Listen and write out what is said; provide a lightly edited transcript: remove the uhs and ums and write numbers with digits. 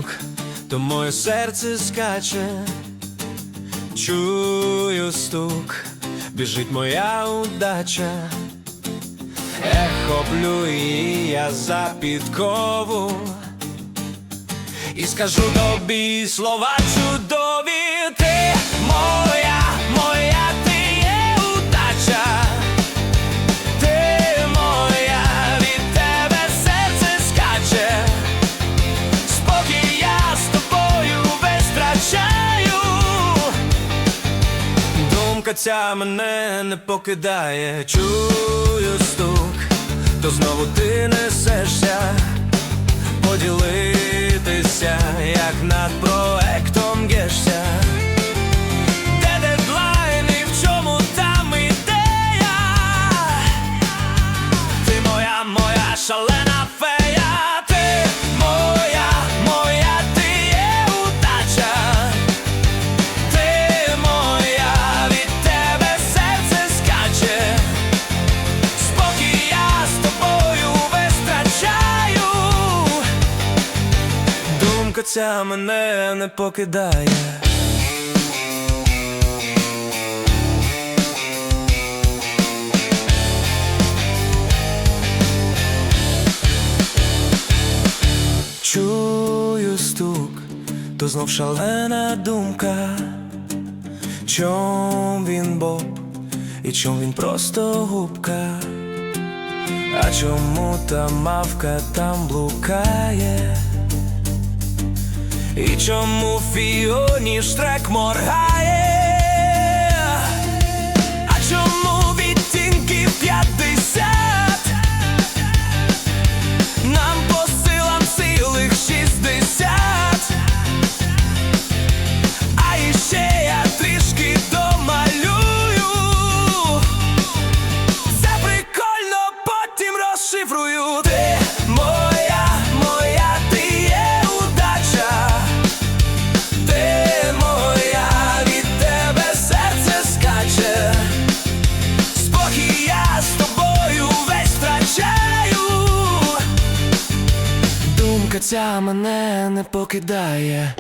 стук, то моє серце скаче. Чую стук, біжить моя удача. Хоплю її я за підкову і скажу тобі слова чудові. Ти моя, моя, ти є удача. Ти моя, від тебе серце скаче. Спокій я з тобою весь втрачаю. Думка ця мене не покидає. Чую стук, то знову ти несешся поділитися, як над проектом гешся. Де дедлайн і в чому там ідея? Ти моя, моя шалена фея. Ти моя, моя, ти є удача. Ти моя, від тебе серце скаче. Спокій я з тобою весь втрачаю. Думка ця мене не покидає. Чую стук, то знов шалена думка. Чом він Боб і чом він просто губка? А чому та мавка там блукає? І чому в Фіоні Штрек моргає? А чому відтінки 50? Нам по силам цілих 60. А іще я трішки домалюю. Це прикольно, потім розшифрую. Ти моя, моя, ти є удача. Ти моя, від тебе серце скаче. Спокій я з тобою весь втрачаю. Думка ця мене не покидає.